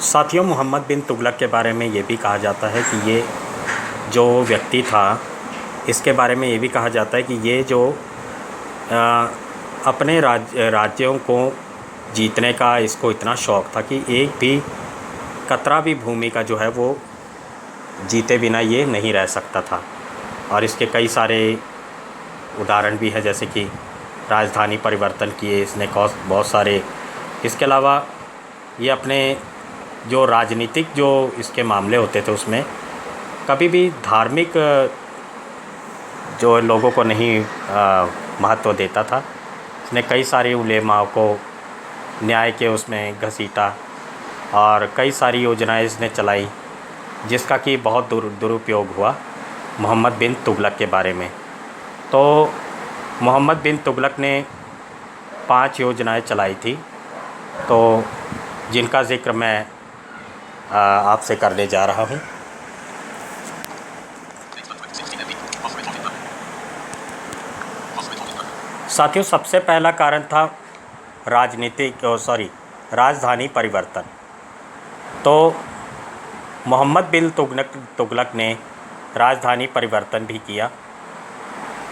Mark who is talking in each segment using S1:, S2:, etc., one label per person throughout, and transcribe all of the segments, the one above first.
S1: साथियों, मोहम्मद बिन तुगलक के बारे में ये भी कहा जाता है कि ये जो व्यक्ति था, इसके बारे में ये भी कहा जाता है कि ये जो अ, अपने राज्यों को जीतने का इसको इतना शौक़ था कि एक भी कतरा भी भूमि का जो है वो जीते बिना ये नहीं रह सकता था। और इसके कई सारे उदाहरण भी हैं, जैसे कि राजधानी परिवर्तन किए इसने बहुत सारे। इसके अलावा ये अपने जो राजनीतिक जो इसके मामले होते थे उसमें कभी भी धार्मिक जो लोगों को नहीं महत्व देता था। इसने कई सारे उलेमाओं को न्याय के उसमें घसीटा और कई सारी योजनाएं इसने चलाई, जिसका कि बहुत दुरुपयोग हुआ मोहम्मद बिन तुगलक के बारे में। तो मोहम्मद बिन तुगलक ने 5 योजनाएं चलाई थी, तो जिनका ज़िक्र मैं आपसे करने जा रहा हूँ। साथियों, सबसे पहला कारण था राजधानी परिवर्तन। तो मोहम्मद बिन तुगलक ने राजधानी परिवर्तन भी किया।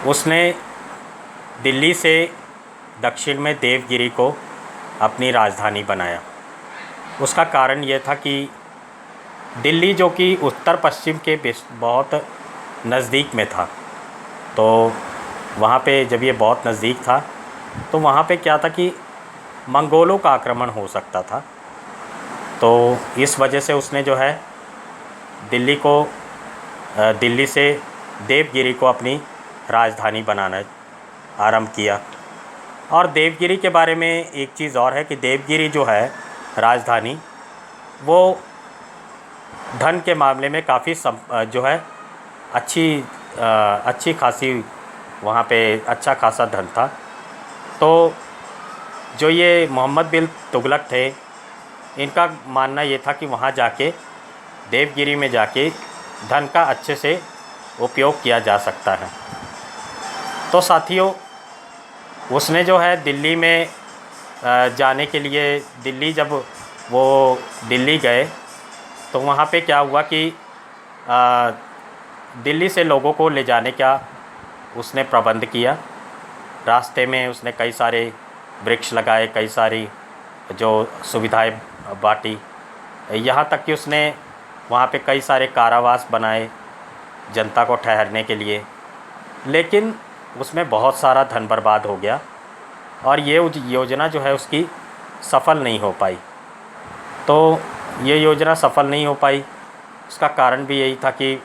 S1: उसने दिल्ली से दक्षिण में देवगिरी को अपनी राजधानी बनाया। उसका कारण ये था कि दिल्ली जो कि उत्तर पश्चिम के बहुत नज़दीक में था, तो वहाँ पे जब ये बहुत नज़दीक था तो वहाँ पे क्या था कि मंगोलों का आक्रमण हो सकता था। तो इस वजह से उसने जो है दिल्ली से देवगिरी को अपनी राजधानी बनाना आरंभ किया। और देवगिरी के बारे में एक चीज़ और है कि देवगिरी जो है राजधानी, वो धन के मामले में काफ़ी जो है अच्छी खासी, वहाँ पे अच्छा खासा धन था। तो जो ये मोहम्मद बिन तुगलक थे, इनका मानना ये था कि वहाँ जाके देवगिरी में जाके धन का अच्छे से उपयोग किया जा सकता है। तो साथियों, उसने जो है दिल्ली में जाने के लिए जब वो दिल्ली गए तो वहाँ पे क्या हुआ कि दिल्ली से लोगों को ले जाने का उसने प्रबंध किया। रास्ते में उसने कई सारे वृक्ष लगाए, कई सारी जो सुविधाएं बांटी, यहाँ तक कि उसने वहाँ पे कई सारे कारावास बनाए जनता को ठहरने के लिए। लेकिन उसमें बहुत सारा धन बर्बाद हो गया और ये योजना जो है उसकी सफल नहीं हो पाई। तो ये योजना सफल नहीं हो पाई, उसका कारण भी यही था कि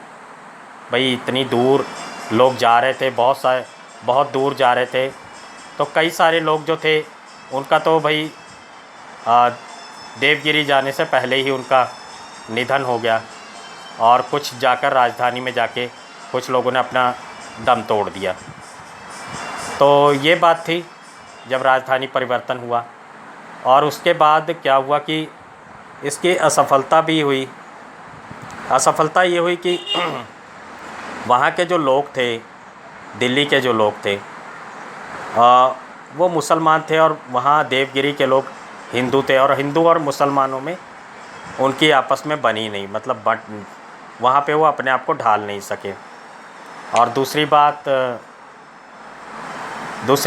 S1: भाई इतनी दूर लोग जा रहे थे, बहुत दूर जा रहे थे। तो कई सारे लोग जो थे उनका तो भाई देवगिरी जाने से पहले ही उनका निधन हो गया, और कुछ जाकर राजधानी में जाके कुछ लोगों ने अपना दम तोड़ दिया। तो ये बात थी जब राजधानी परिवर्तन हुआ। और उसके बाद क्या हुआ कि इसकी असफलता भी हुई। असफलता ये हुई कि वहाँ के जो लोग थे, दिल्ली के जो लोग थे, वो मुसलमान थे और वहाँ देवगिरी के लोग हिंदू थे, और हिंदू और मुसलमानों में उनकी आपस में बनी नहीं, मतलब वहाँ पे वो अपने आप को ढाल नहीं सके। और दूसरी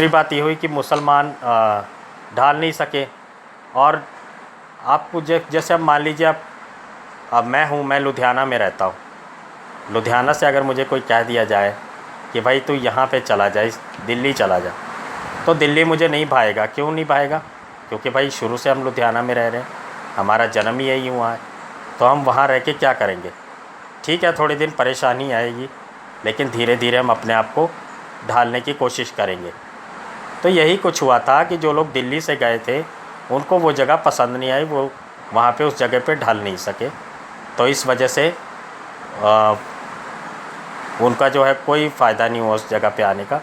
S1: बात ये हुई कि मुसलमान ढाल नहीं सके। और आपको जैसे अब मान लीजिए अब मैं लुधियाना में रहता हूँ। लुधियाना से अगर मुझे कोई कह दिया जाए कि भाई तू यहाँ पे चला जा, दिल्ली चला जा, तो दिल्ली मुझे नहीं भाएगा। क्यों नहीं भाएगा? क्योंकि भाई शुरू से हम लुधियाना में रह रहे हैं, हमारा जन्म ही यही हुआ है, तो हम वहाँ रह के क्या करेंगे? ठीक है, थोड़े दिन परेशानी आएगी, लेकिन धीरे धीरे हम अपने आप को ढालने की कोशिश करेंगे। तो यही कुछ हुआ था कि जो लोग दिल्ली से गए थे उनको वो जगह पसंद नहीं आई, वो वहाँ पे उस जगह पे ढल नहीं सके। तो इस वजह से उनका जो है कोई फ़ायदा नहीं हुआ उस जगह पे आने का।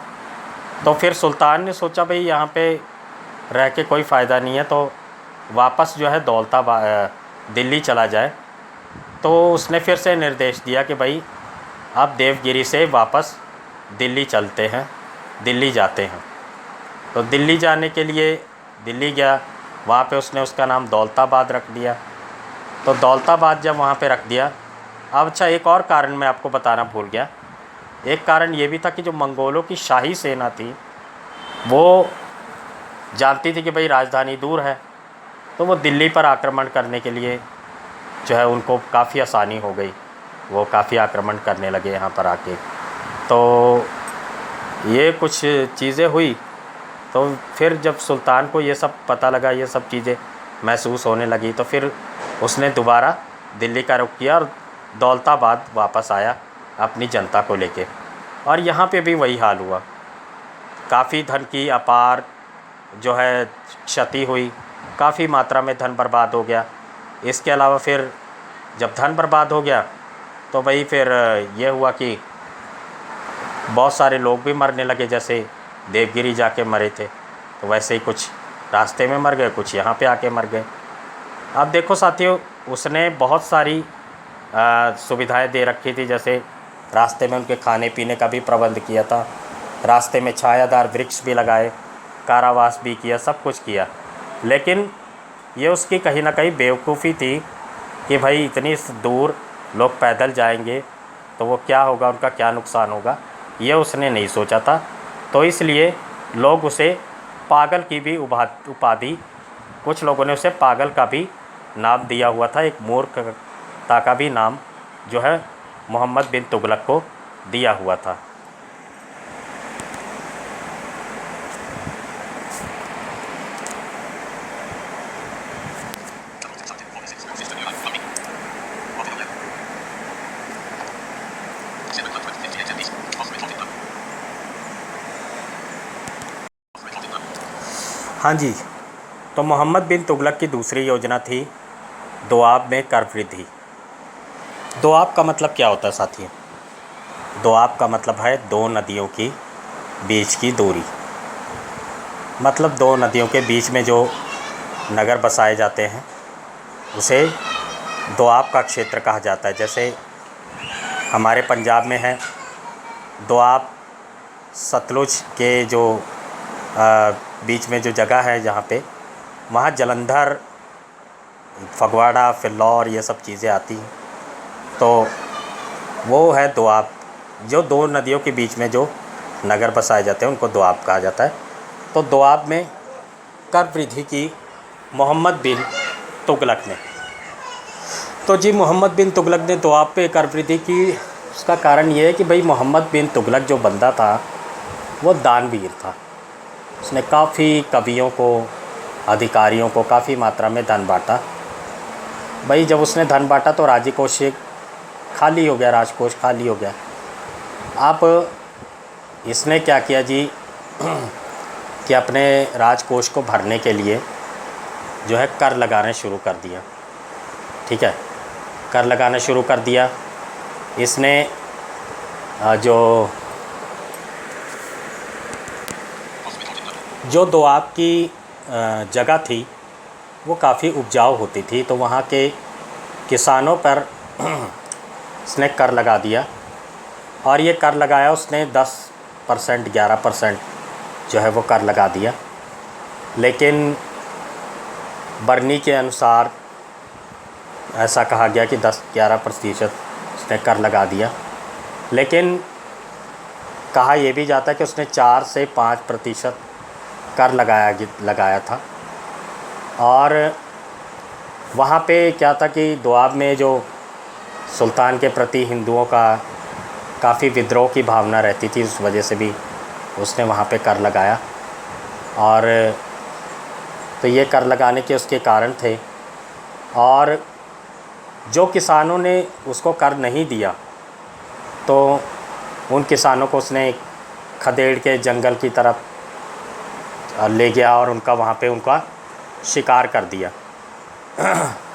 S1: तो फिर सुल्तान ने सोचा भाई यहाँ पे रह के कोई फ़ायदा नहीं है, तो वापस जो है दिल्ली चला जाए। तो उसने फिर से निर्देश दिया कि भाई अब देवगिरी से वापस दिल्ली चलते हैं, दिल्ली जाते हैं। तो दिल्ली जाने के लिए दिल्ली गया, वहाँ पे उसने उसका नाम दौलताबाद रख दिया। तो दौलताबाद जब वहाँ पे रख दिया। अब अच्छा, एक और कारण मैं आपको बताना भूल गया। एक कारण ये भी था कि जो मंगोलों की शाही सेना थी वो जानती थी कि भाई राजधानी दूर है, तो वो दिल्ली पर आक्रमण करने के लिए जो है उनको काफ़ी आसानी हो गई। वो काफ़ी आक्रमण करने लगे यहाँ पर आके। तो ये कुछ चीज़ें हुई। तो फिर जब सुल्तान को ये सब पता लगा, ये सब चीज़ें महसूस होने लगी, तो फिर उसने दोबारा दिल्ली का रुख किया और दौलताबाद वापस आया अपनी जनता को लेके। और यहाँ पे भी वही हाल हुआ। काफ़ी धन की अपार जो है क्षति हुई, काफ़ी मात्रा में धन बर्बाद हो गया। इसके अलावा फिर जब धन बर्बाद हो गया तो वही फिर ये हुआ कि बहुत सारे लोग भी मरने लगे। जैसे देवगिरी जाके मरे थे, तो वैसे ही कुछ रास्ते में मर गए, कुछ यहाँ पे आके मर गए। अब देखो साथियों, उसने बहुत सारी सुविधाएं दे रखी थी। जैसे रास्ते में उनके खाने पीने का भी प्रबंध किया था, रास्ते में छायादार वृक्ष भी लगाए, कारावास भी किया, सब कुछ किया। लेकिन ये उसकी कहीं ना कहीं बेवकूफ़ी थी कि भाई इतनी दूर लोग पैदल जाएंगे तो वो क्या होगा, उनका क्या नुकसान होगा, ये उसने नहीं सोचा था। तो इसलिए लोग उसे पागल की भी उपाधि, कुछ लोगों ने उसे पागल का भी नाम दिया हुआ था। एक मूर्खता का भी नाम जो है मोहम्मद बिन तुगलक को दिया हुआ था। हाँ जी, तो मोहम्मद बिन तुगलक की दूसरी योजना थी दोआब में कर वृद्धि। दोआब का मतलब क्या होता है साथियों? दोआब का मतलब है दो नदियों की बीच की दूरी। मतलब दो नदियों के बीच में जो नगर बसाए जाते हैं उसे दोआब का क्षेत्र कहा जाता है। जैसे हमारे पंजाब में है दोआब, सतलुज के जो बीच में जो जगह है जहाँ पे, वहाँ जलंधर, फगवाड़ा, फिल्लौर ये सब चीज़ें आती हैं। तो वो है दोआब। जो दो नदियों के बीच में जो नगर बसाए जाते हैं उनको दोआब कहा जाता है। तो दोआब में कर वृद्धि की मोहम्मद बिन तुगलक ने। तो जी मोहम्मद बिन तुगलक ने दोआब पे कर वृद्धि की। उसका कारण ये है कि भाई मोहम्मद बिन तुगलक जो बंदा था वो दानवीर था। उसने काफ़ी कवियों को, अधिकारियों को काफ़ी मात्रा में धन बांटा। भाई जब उसने धन बांटा तो राजकोष खाली हो गया, राजकोष खाली हो गया। अब इसने क्या किया जी कि अपने राजकोष को भरने के लिए जो है कर लगाने शुरू कर दिया। ठीक है, कर लगाना शुरू कर दिया इसने। जो दोआब की जगह थी वो काफ़ी उपजाऊ होती थी, तो वहाँ के किसानों पर उसने कर लगा दिया। और ये कर लगाया उसने 10%, 11% जो है वो कर लगा दिया। लेकिन बरनी के अनुसार ऐसा कहा गया कि 10-11% उसने कर लगा दिया। लेकिन कहा यह भी जाता है कि उसने 4 से 5% कर लगाया था। और वहाँ पे क्या था कि दोआब में जो सुल्तान के प्रति हिंदुओं का काफ़ी विद्रोह की भावना रहती थी, उस वजह से भी उसने वहाँ पे कर लगाया। और तो ये कर लगाने के उसके कारण थे। और जो किसानों ने उसको कर नहीं दिया तो उन किसानों को उसने खदेड़ के जंगल की तरफ ले गया और उनका वहाँ पे उनका शिकार कर दिया।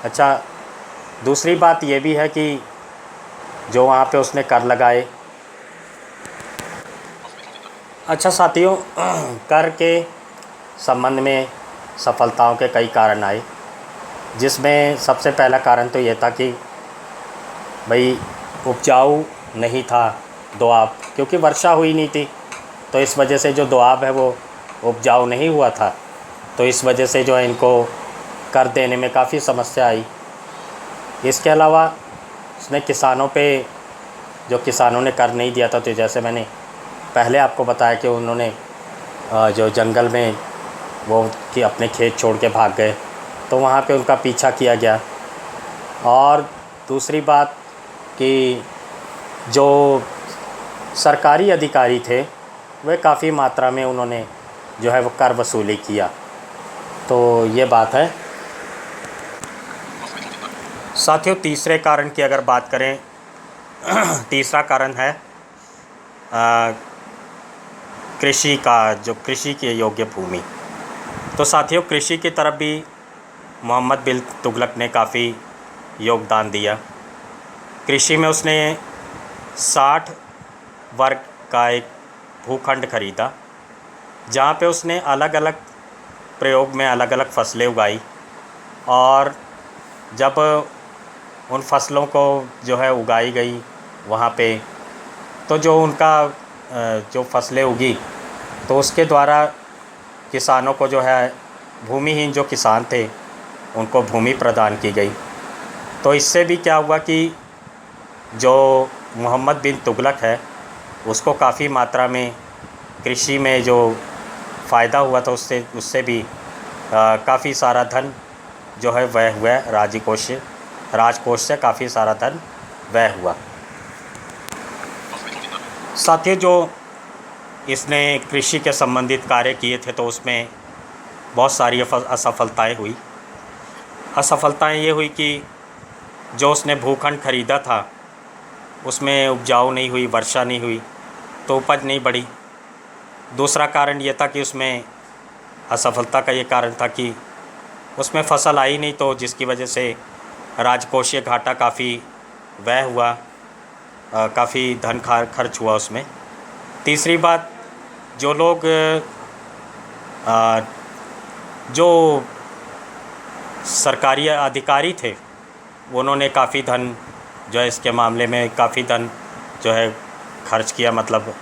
S1: अच्छा, दूसरी बात ये भी है कि जो वहाँ पे उसने कर लगाए। अच्छा साथियों, कर के संबंध में सफलताओं के कई कारण आए, जिसमें सबसे पहला कारण तो ये था कि भाई उपजाऊ नहीं था दोआब, क्योंकि वर्षा हुई नहीं थी। तो इस वजह से जो दोआब है वो उपजाऊ नहीं हुआ था। तो इस वजह से जो है इनको कर देने में काफ़ी समस्या आई। इसके अलावा उसने किसानों पे, जो किसानों ने कर नहीं दिया था, तो जैसे मैंने पहले आपको बताया कि उन्होंने जो जंगल में वो कि अपने खेत छोड़ के भाग गए, तो वहाँ पे उनका पीछा किया गया। और दूसरी बात कि जो सरकारी अधिकारी थे वे काफ़ी मात्रा में उन्होंने जो है वो कर वसूली किया। तो ये बात है। साथियों, तीसरे कारण की अगर बात करें तीसरा कारण है कृषि का, जो कृषि के योग्य भूमि। तो साथियों, कृषि की तरफ भी मोहम्मद बिन तुगलक ने काफ़ी योगदान दिया। कृषि में उसने 60 वर्ग का एक भूखंड खरीदा, जहाँ पे उसने अलग अलग प्रयोग में अलग अलग फसलें उगाई। और जब उन फसलों को जो है उगाई गई वहाँ पे, तो जो उनका जो फसलें उगी, तो उसके द्वारा किसानों को जो है, भूमिहीन जो किसान थे उनको भूमि प्रदान की गई। तो इससे भी क्या हुआ कि जो मोहम्मद बिन तुगलक है उसको काफ़ी मात्रा में कृषि में जो फ़ायदा हुआ था, उससे भी काफ़ी सारा धन जो है व्यय हुआ। राजकोष से काफ़ी सारा धन व्यय हुआ। साथियों, जो इसने कृषि के संबंधित कार्य किए थे, तो उसमें बहुत सारी असफलताएं हुई। असफलताएं ये हुई कि जो उसने भूखंड खरीदा था उसमें उपजाऊ नहीं हुई, वर्षा नहीं हुई, तो उपज नहीं बढ़ी। दूसरा कारण ये था कि उसमें असफलता का ये कारण था कि उसमें फसल आई नहीं, तो जिसकी वजह से राजकोषीय घाटा काफ़ी व्यय हुआ, काफ़ी धन खर्च हुआ उसमें। तीसरी बात, जो लोग जो सरकारी अधिकारी थे उन्होंने काफ़ी धन जो है इसके मामले में काफ़ी धन जो है खर्च किया। मतलब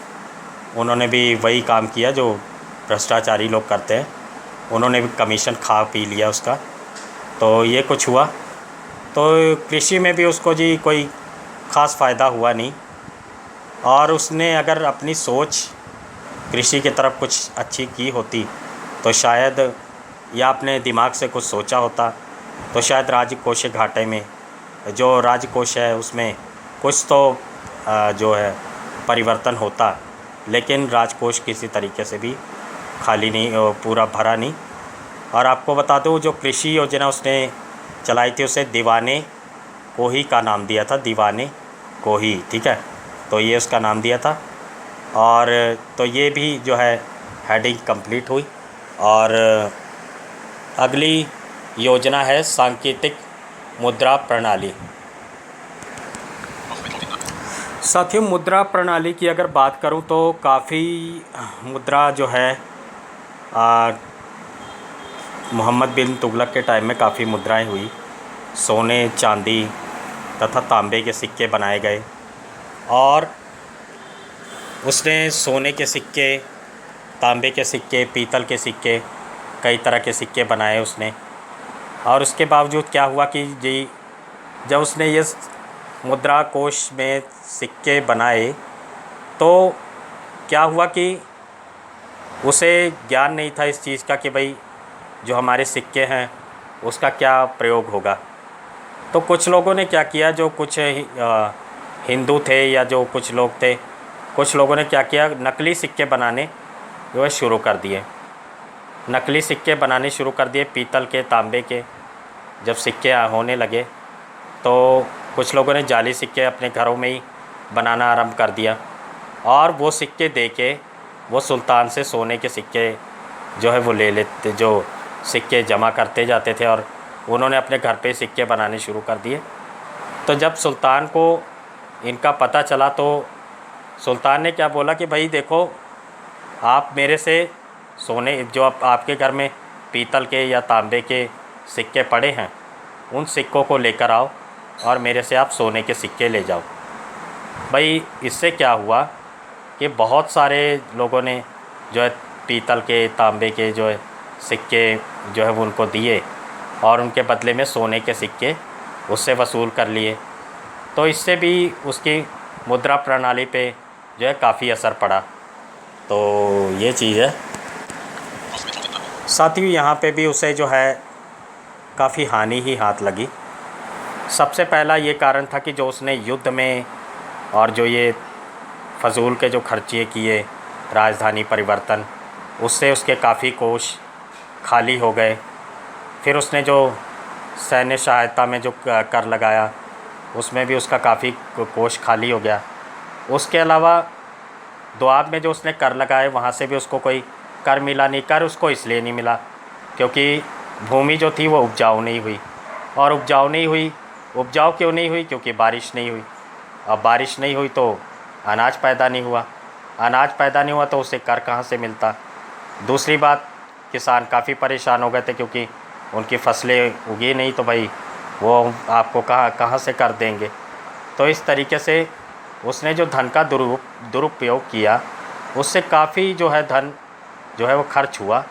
S1: उन्होंने भी वही काम किया जो भ्रष्टाचारी लोग करते हैं, उन्होंने भी कमीशन खा पी लिया उसका। तो ये कुछ हुआ। तो कृषि में भी उसको जी कोई ख़ास फ़ायदा हुआ नहीं। और उसने अगर अपनी सोच कृषि की तरफ कुछ अच्छी की होती, तो शायद, या अपने दिमाग से कुछ सोचा होता, तो शायद राजकोषीय घाटे में, जो राजकोष है उसमें कुछ तो जो है परिवर्तन होता। लेकिन राजकोष किसी तरीके से भी खाली नहीं, पूरा भरा नहीं। और आपको बता दूं, जो कृषि योजना उसने चलाई थी उसे दीवाने कोही का नाम दिया था, दीवाने कोही, ठीक है। तो ये उसका नाम दिया था। और तो ये भी जो है हेडिंग कंप्लीट हुई। और अगली योजना है सांकेतिक मुद्रा प्रणाली। साथियों, मुद्रा प्रणाली की अगर बात करूं तो काफ़ी मुद्रा जो है मोहम्मद बिन तुगलक के टाइम में काफ़ी मुद्राएं हुई। सोने, चांदी तथा तांबे के सिक्के बनाए गए। और उसने सोने के सिक्के, तांबे के सिक्के, पीतल के सिक्के, कई तरह के सिक्के बनाए उसने। और उसके बावजूद क्या हुआ कि जी, जब उसने ये मुद्रा कोष में सिक्के बनाए, तो क्या हुआ कि उसे ज्ञान नहीं था इस चीज़ का कि भाई जो हमारे सिक्के हैं उसका क्या प्रयोग होगा। तो कुछ लोगों ने क्या किया, जो कुछ हिंदू थे या जो कुछ लोग थे, कुछ लोगों ने क्या किया, नकली सिक्के बनाने जो है शुरू कर दिए। नकली सिक्के बनाने शुरू कर दिए पीतल के, तांबे के। जब सिक्के होने लगे तो कुछ लोगों ने जाली सिक्के अपने घरों में ही बनाना आरंभ कर दिया। और वो सिक्के दे के वो सुल्तान से सोने के सिक्के जो है वो ले लेते, जो सिक्के जमा करते जाते थे। और उन्होंने अपने घर पे सिक्के बनाने शुरू कर दिए। तो जब सुल्तान को इनका पता चला, तो सुल्तान ने क्या बोला कि भाई देखो, आप मेरे से सोने, जो आपके घर में पीतल के या तांबे के सिक्के पड़े हैं, उन सिक्कों को लेकर आओ और मेरे से आप सोने के सिक्के ले जाओ। भाई इससे क्या हुआ कि बहुत सारे लोगों ने जो है पीतल के, तांबे के जो है सिक्के जो है वो उनको दिए, और उनके बदले में सोने के सिक्के उससे वसूल कर लिए। तो इससे भी उसकी मुद्रा प्रणाली पे जो है काफ़ी असर पड़ा। तो ये चीज़ है। साथ ही यहाँ पे भी उसे जो है काफ़ी हानि ही हाथ लगी। सबसे पहला ये कारण था कि जो उसने युद्ध में और जो ये फजूल के जो खर्चे किए, राजधानी परिवर्तन, उससे उसके काफ़ी कोष खाली हो गए। फिर उसने जो सैन्य सहायता में जो कर लगाया, उसमें भी उसका काफ़ी कोष खाली हो गया। उसके अलावा दोआब में जो उसने कर लगाए, वहाँ से भी उसको कोई कर मिला नहीं। कर उसको इसलिए नहीं मिला क्योंकि भूमि जो थी वो उपजाऊ नहीं हुई। और उपजाऊ नहीं हुई, उपजाऊ क्यों नहीं हुई? क्योंकि बारिश नहीं हुई। अब बारिश नहीं हुई तो अनाज पैदा नहीं हुआ, अनाज पैदा नहीं हुआ तो उसे कर कहाँ से मिलता? दूसरी बात, किसान काफ़ी परेशान हो गए थे क्योंकि उनकी फसलें उगी नहीं, तो भाई वो आपको कहाँ से कर देंगे। तो इस तरीके से उसने जो धन का दुरुपयोग किया, उससे काफ़ी जो है धन जो है वो खर्च हुआ।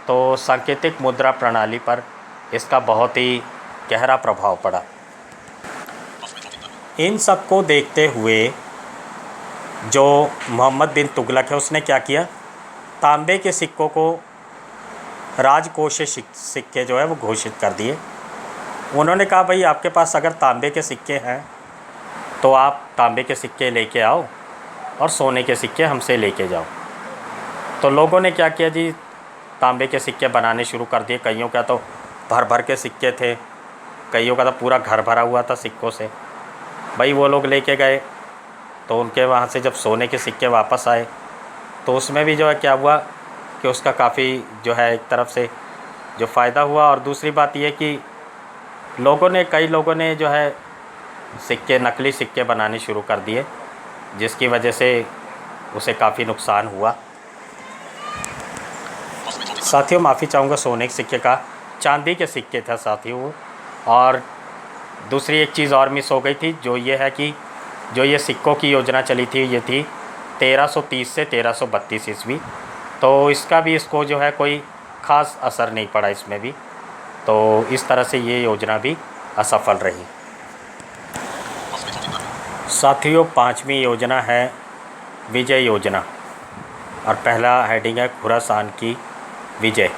S1: तो सांकेतिक मुद्रा प्रणाली पर इसका बहुत ही गहरा प्रभाव पड़ा। इन सब को देखते हुए जो मोहम्मद बिन तुगलक है, उसने क्या किया? तांबे के सिक्कों को राजकोषीय सिक्के जो है वो घोषित कर दिए। उन्होंने कहा भाई आपके पास अगर तांबे के सिक्के हैं तो आप तांबे के सिक्के लेके आओ और सोने के सिक्के हमसे लेके जाओ। तो लोगों ने क्या किया जी, तांबे के सिक्के बनाने शुरू कर दिए। कईयों का तो भर भर के सिक्के थे, कईयों का तो पूरा घर भरा हुआ था सिक्कों से। भाई वो लोग लेके गए, तो उनके वहाँ से जब सोने के सिक्के वापस आए तो उसमें भी जो है क्या हुआ कि उसका काफ़ी जो है एक तरफ से जो फ़ायदा हुआ। और दूसरी बात ये कि कई लोगों ने जो है सिक्के, नकली सिक्के बनाने शुरू कर दिए, जिसकी वजह से उसे काफ़ी नुकसान हुआ। साथियों माफ़ी चाहूँगा, सोने के सिक्के का, चांदी के सिक्के था साथियों वो। और दूसरी एक चीज़ और मिस हो गई थी, जो ये है कि जो ये सिक्कों की योजना चली थी, ये थी 1330 से 1332 ईस्वी। तो इसका भी इसको जो है कोई ख़ास असर नहीं पड़ा इसमें भी। तो इस तरह से ये योजना भी असफल रही। साथियों 5वीं योजना है विजय योजना, और पहला हेडिंग है खुरासान की विजय।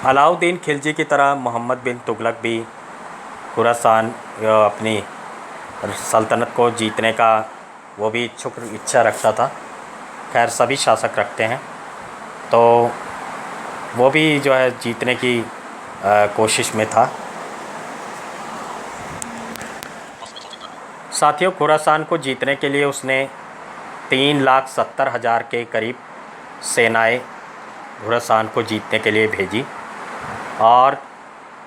S1: अलाउद्दीन खिलजी की तरह मोहम्मद बिन तुगलक भी खुरासान अपनी सल्तनत को जीतने का वो भी इच्छा रखता था। खैर सभी शासक रखते हैं, तो वो भी जो है जीतने की कोशिश में था। साथियों खुरासान को जीतने के लिए उसने 3,70,000 के करीब सेनाएं खुरासान को जीतने के लिए भेजी। और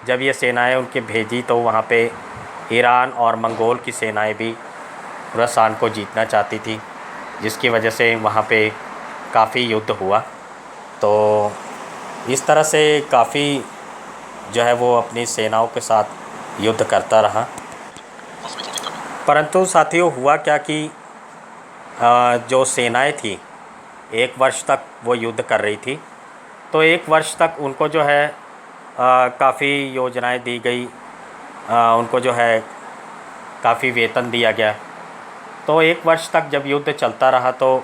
S1: जब ये सेनाएं उनके भेजी तो वहाँ पे ईरान और मंगोल की सेनाएं भी खुरासान को जीतना चाहती थी, जिसकी वजह से वहाँ पे काफ़ी युद्ध हुआ। तो इस तरह से काफ़ी जो है वो अपनी सेनाओं के साथ युद्ध करता रहा। परंतु साथियों हुआ क्या कि जो सेनाएं थी 1 वर्ष तक वो युद्ध कर रही थी। तो 1 वर्ष तक उनको जो है काफ़ी योजनाएं दी गई, उनको जो है काफ़ी वेतन दिया गया। तो 1 वर्ष तक जब युद्ध चलता रहा तो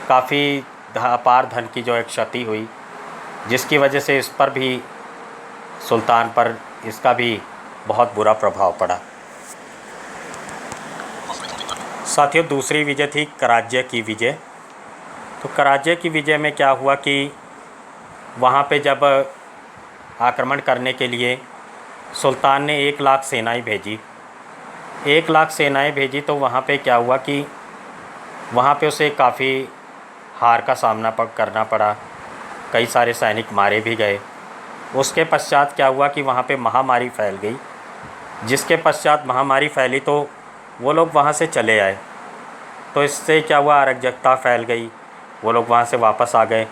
S1: काफ़ी अपार धन की जो है क्षति हुई, जिसकी वजह से इस पर भी, सुल्तान पर इसका भी बहुत बुरा प्रभाव पड़ा। साथियों दूसरी विजय थी कराज्य की विजय। तो कराज्य की विजय में क्या हुआ कि वहाँ पे जब आक्रमण करने के लिए सुल्तान ने 1 लाख सेनाएं भेजी, 1 लाख सेनाएं भेजी, तो वहाँ पे क्या हुआ कि वहाँ पे उसे काफ़ी हार का सामना करना पड़ा, कई सारे सैनिक मारे भी गए। उसके पश्चात क्या हुआ कि वहाँ पे महामारी फैल गई, जिसके पश्चात महामारी फैली तो वो लोग वहाँ से चले आए। तो इससे क्या हुआ, अराजकता फैल गई, वो लोग वहाँ से वापस आ गए।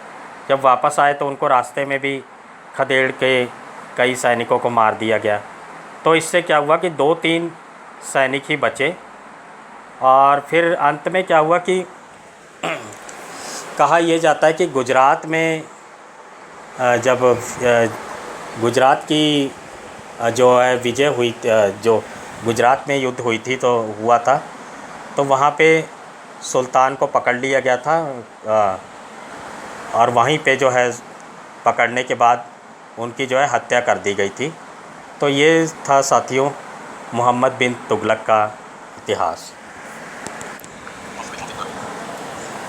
S1: जब वापस आए तो उनको रास्ते में भी खदेड़ के कई सैनिकों को मार दिया गया। तो इससे क्या हुआ कि 2-3 सैनिक ही बचे। और फिर अंत में क्या हुआ कि कहा यह जाता है कि गुजरात में जब गुजरात की जो है विजय हुई, जो गुजरात में युद्ध हुई थी तो हुआ था, तो वहाँ पे सुल्तान को पकड़ लिया गया था। और वहीं पे जो है पकड़ने के बाद उनकी जो है हत्या कर दी गई थी। तो ये था साथियों मोहम्मद बिन तुगलक का इतिहास।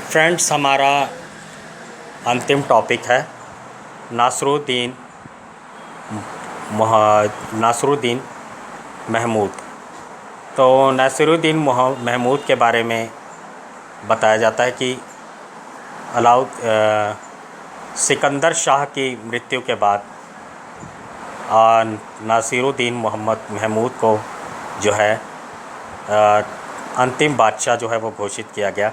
S1: फ्रेंड्स, हमारा अंतिम टॉपिक है नासरुद्दीन महमूद। तो नासरुद्दीन महमूद के बारे में बताया जाता है कि सिकंदर शाह की मृत्यु के बाद नासिरुद्दीन मोहम्मद महमूद को जो है अंतिम बादशाह जो है वो घोषित किया गया।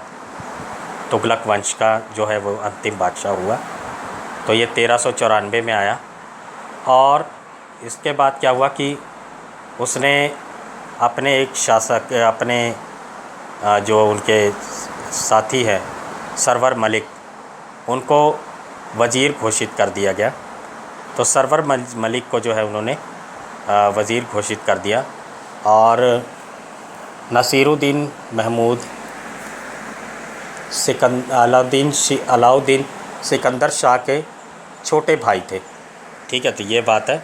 S1: तुगलक वंश का जो है वो अंतिम बादशाह हुआ। तो ये 1394 में आया। और इसके बाद क्या हुआ कि उसने अपने एक शासक, अपने जो उनके साथी हैं सरवर मलिक, उनको वज़ीर घोषित कर दिया गया। तो सरवर मलिक को जो है उन्होंने वज़ीर घोषित कर दिया। और नासिरुद्दीन महमूद अलाउद्दीन सिकंदर शाह के छोटे भाई थे। ठीक है, तो ये बात है।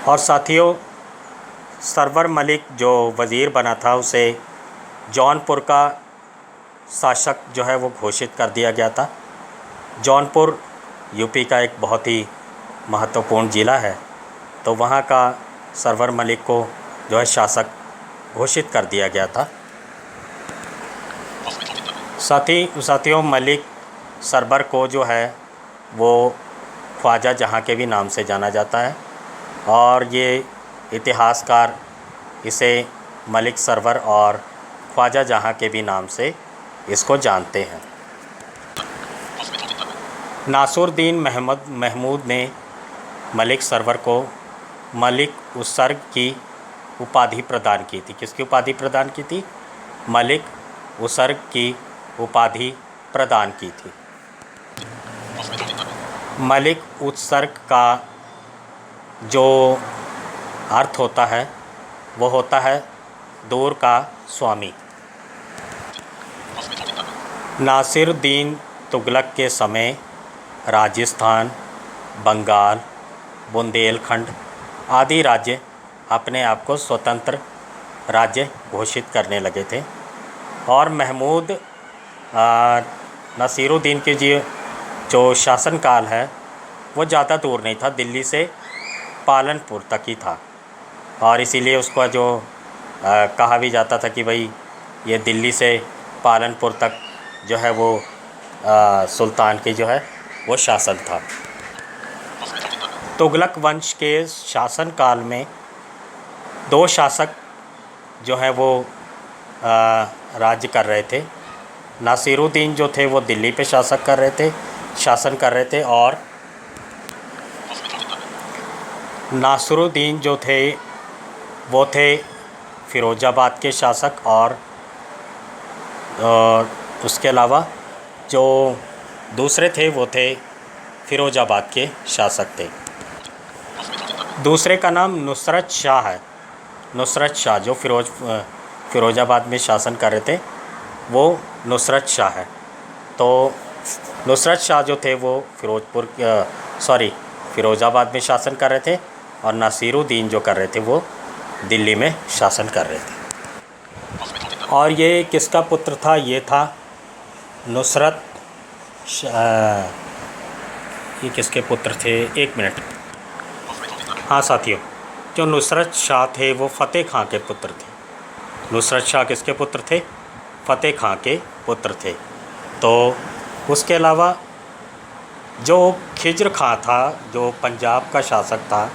S1: और साथियों, सरवर मलिक जो वज़ीर बना था उसे जौनपुर का शासक जो है वो घोषित कर दिया गया था। जौनपुर यूपी का एक बहुत ही महत्वपूर्ण ज़िला है। तो वहाँ का सरवर मलिक को जो है शासक घोषित कर दिया गया था। साथियों, मलिक सरवर को जो है वो ख्वाजा जहाँ के भी नाम से जाना जाता है। और ये इतिहासकार इसे मलिक सरवर और ख्वाजा जहाँ के भी नाम से इसको जानते हैं। नासरुद्दीन महमूद ने मलिक सरवर को मलिक उसर्ग की उपाधि प्रदान की थी। किसकी उपाधि प्रदान की थी? मलिक उसर्ग की उपाधि प्रदान की थी। मलिक उत्सर्ग का जो अर्थ होता है वो होता है दूर का स्वामी। नासिरुद्दीन तुगलक के समय राजस्थान, बंगाल, बुंदेलखंड आदि राज्य अपने आप को स्वतंत्र राज्य घोषित करने लगे थे। और महमूद नासिरुद्दीन के जो शासनकाल है वो ज़्यादा दूर नहीं था, दिल्ली से पालनपुर तक ही था। और इसीलिए उसको जो कहा भी जाता था कि भाई ये दिल्ली से पालनपुर तक जो है वो सुल्तान की जो है वो शासन था। तुगलक वंश के शासनकाल में दो शासक जो है वो राज्य कर रहे थे। नासिरुद्दीन जो थे वो दिल्ली पे शासन कर रहे थे और नासरुद्दीन जो थे वो थे फ़िरोज़ाबाद के शासक। और उसके अलावा जो दूसरे थे वो थे फ़िरोज़ाबाद के शासक थे। दूसरे का नाम नुसरत शाह है। नुसरत शाह जो फ़िरोज़ाबाद में शासन कर रहे थे वो नुसरत शाह है। तो नुसरत शाह जो थे वो फ़िरोज़ाबाद में शासन कर रहे थे और नासिरुद्दीन जो कर रहे थे वो दिल्ली में शासन कर रहे थे। और ये किसका पुत्र था? ये था नुसरत ये किसके पुत्र थे? एक मिनट। हाँ साथियों, जो नुसरत शाह थे वो फ़तेह खां के पुत्र थे। नुसरत शाह किसके पुत्र थे? फ़तेह खां के पुत्र थे। तो उसके अलावा जो खिज्र खां था, जो पंजाब का शासक था,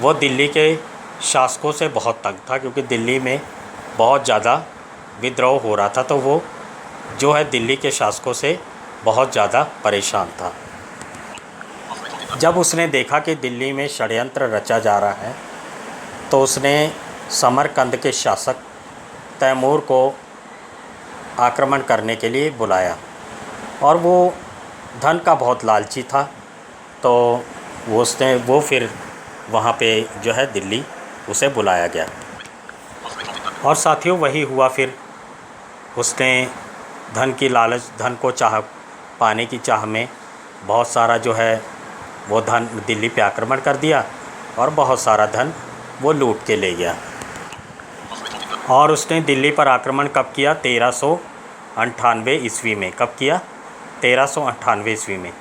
S1: वो दिल्ली के शासकों से बहुत तंग था क्योंकि दिल्ली में बहुत ज़्यादा विद्रोह हो रहा था। तो वो जो है दिल्ली के शासकों से बहुत ज़्यादा परेशान था। जब उसने देखा कि दिल्ली में षड्यंत्र रचा जा रहा है तो उसने समरकंद के शासक तैमूर को आक्रमण करने के लिए बुलाया। और वो धन का बहुत लालची था। तो वो फिर वहाँ पे जो है दिल्ली उसे बुलाया गया। और साथियों वही हुआ फिर। उसने धन की लालच, धन को पाने की चाह में बहुत सारा जो है वो धन दिल्ली पे आक्रमण कर दिया और बहुत सारा धन वो लूट के ले गया। और उसने दिल्ली पर आक्रमण कब किया? 1398 ईस्वी में। कब किया? 1398 ईस्वी में।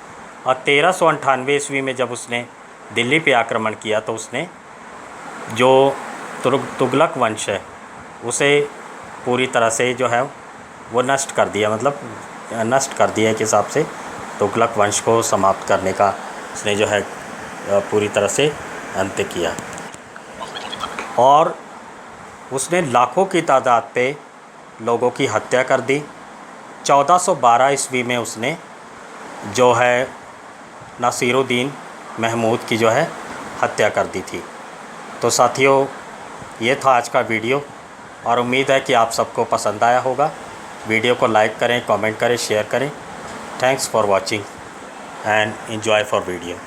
S1: और 1398 ईस्वी में जब उसने दिल्ली पे आक्रमण किया तो उसने जो तुगलक वंश है उसे पूरी तरह से जो है वो नष्ट कर दिया, मतलब नष्ट कर दिया के हिसाब से तुगलक वंश को समाप्त करने का उसने जो है पूरी तरह से अंत्य किया। और उसने लाखों की तादाद पे लोगों की हत्या कर दी। 1412 ईस्वी में उसने जो है नासिरुद्दीन महमूद की जो है हत्या कर दी थी। तो साथियों ये था आज का वीडियो और उम्मीद है कि आप सबको पसंद आया होगा। वीडियो को लाइक करें, कमेंट करें, शेयर करें। Thanks for watching and enjoy for video.